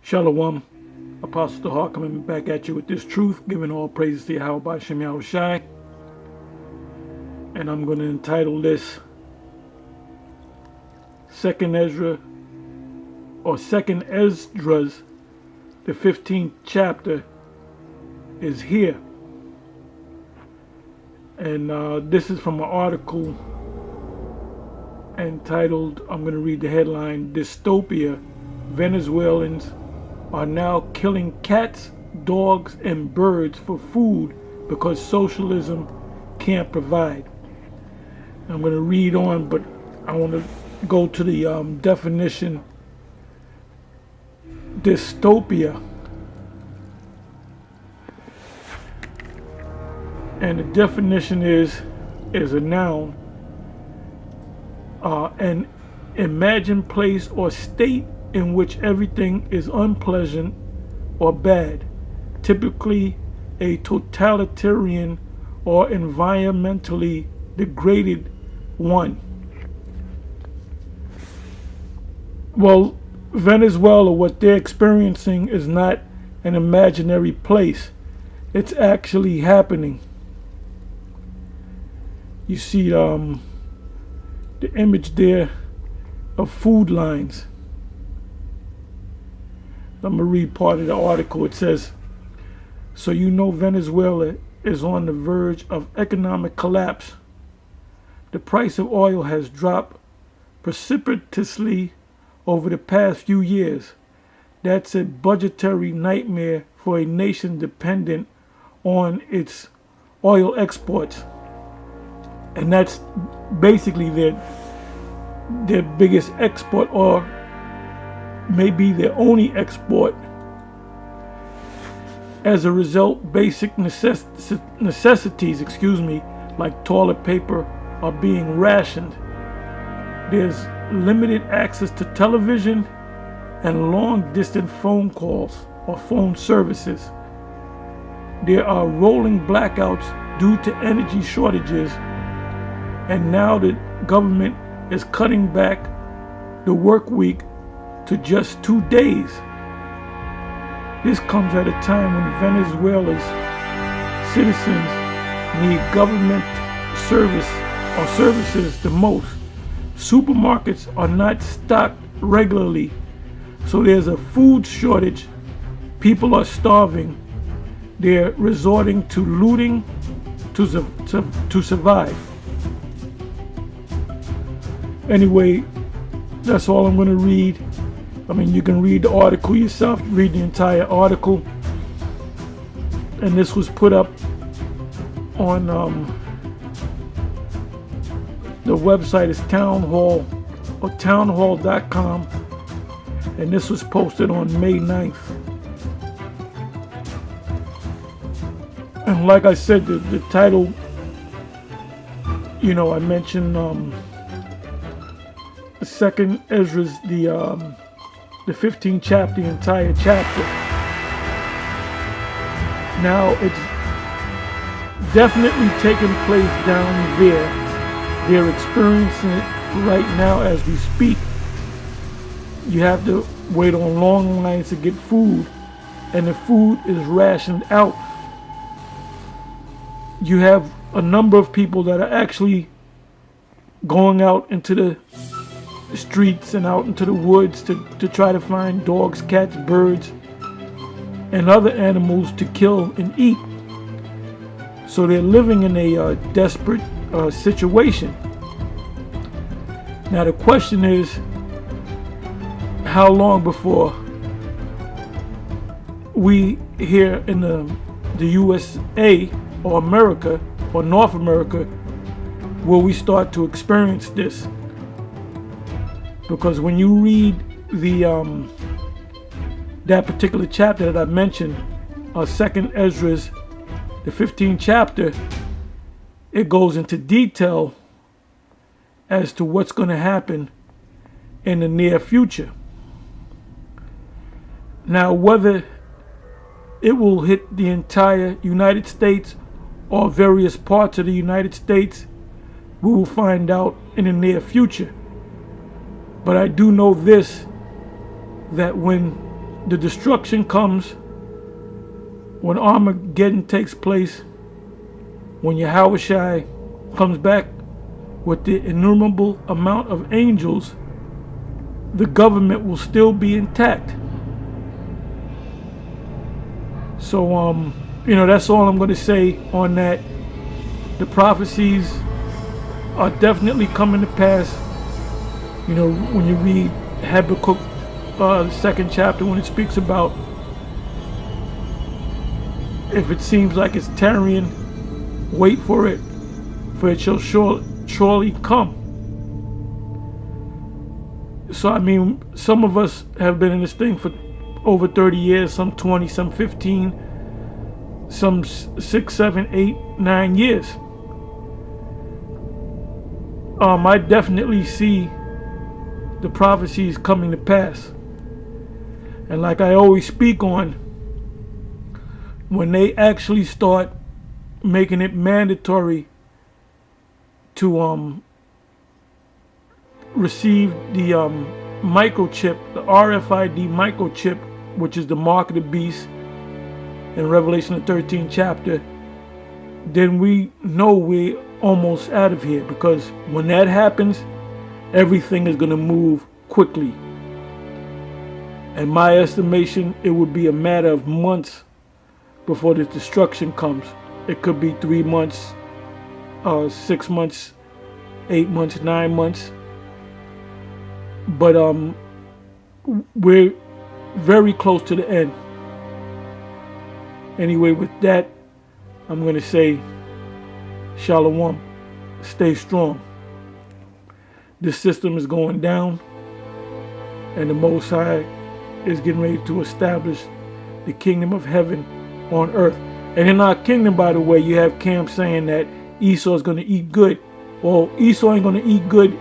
Shalom, Apostle TAHAR coming back at you with this truth, giving all praises to Yahweh by Shem Yahushai. And I'm going to entitle this Second Ezra, or Second Esdras, the 15th chapter is here. And this is from an article entitled, I'm going to read the headline, Dystopia, Venezuelans are now killing cats, dogs, and birds for food because socialism can't provide. I'm going to read on, but I want to go to the definition. Dystopia. And the definition is a noun, an imagined place or state in which everything is unpleasant or bad, typically a totalitarian or environmentally degraded one. Well, Venezuela, what they're experiencing is not an imaginary place. It's actually happening. You see the image there of food lines. I'm going to read part of the article. It says, so you know Venezuela is on the verge of economic collapse. The price of oil has dropped precipitously over the past few years. That's a budgetary nightmare for a nation dependent on its oil exports. And that's basically their biggest export, or maybe their only export. As a result, basic necessities, like toilet paper are being rationed. There's limited access to television and long-distance phone calls or phone services. There are rolling blackouts due to energy shortages, and now the government is cutting back the work week to just 2 days. This comes at a time when Venezuela's citizens need government services the most. Supermarkets are not stocked regularly, so there's a food shortage. People are starving. They're resorting to looting to survive. Anyway, that's all I'm going to read. I mean, you can read the article yourself, read the entire article. And this was put up on the website is townhall or townhall.com, and this was posted on May 9th. And like I said, the title, I mentioned the second Esdras, the 15th chapter, the entire chapter. Now it's definitely taking place down there. They're experiencing it right now as we speak. You have to wait on long lines to get food, and the food is rationed out. You have a number of people that are actually going out into the streets and out into the woods to try to find dogs, cats, birds, and other animals to kill and eat. So they're living in a desperate situation. Now the question is, how long before we here in the USA or America or North America will we start to experience this? Because when you read the that particular chapter that I mentioned, Second Esdras, the 15th chapter, it goes into detail as to what's going to happen in the near future. Now, whether it will hit the entire United States or various parts of the United States, we will find out in the near future. But I do know this, that when the destruction comes when Armageddon takes place, when Yahushua comes back with the innumerable amount of angels, the government will still be intact. So, that's all I'm going to say on that. The prophecies are definitely coming to pass. When you read Habakkuk, the 2nd chapter, when it speaks about, if it seems like it's tarrying, wait for it shall surely come. So, some of us have been in this thing for over 30 years, some 20, some 15, some 6, 7, 8, 9 years. I definitely see the prophecies coming to pass. And like I always speak on, when they actually start making it mandatory to receive the microchip, the RFID microchip, which is the mark of the beast in Revelation the 13th chapter, then we know we're almost out of here, because when that happens, everything is going to move quickly. In my estimation, it would be a matter of months before the destruction comes. It could be 3 months, 6 months, 8 months, 9 months. But we're very close to the end. Anyway, with that, I'm going to say Shalom. Stay strong. This system is going down, and the Most High is getting ready to establish the kingdom of heaven on earth. And in our kingdom, by the way, you have camps saying that Esau is going to eat good. Well, Esau ain't going to eat good.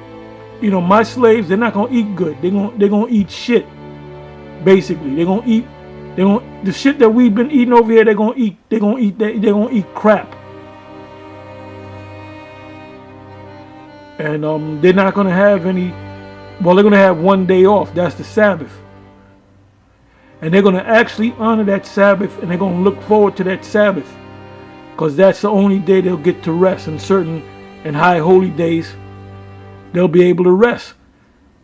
My slaves, they're not going to eat good. They're going to eat shit. Basically, they're going to eat. The shit that we've been eating over here. They're going to eat. They're going to eat crap. And they're not going to have any. Well, they're going to have one day off. That's the Sabbath. And they're going to actually honor that Sabbath, and they're going to look forward to that Sabbath, because that's the only day they'll get to rest. In certain and high holy days, they'll be able to rest.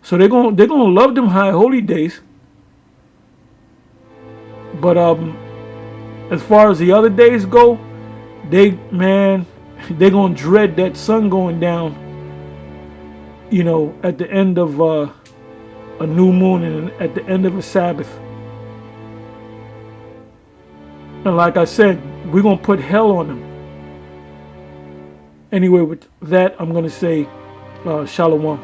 So they're going to love them high holy days. But as far as the other days go, they're going to dread that sun going down, at the end of a new moon and at the end of a Sabbath. And like I said, we're going to put hell on them. Anyway, with that, I'm going to say Shalom.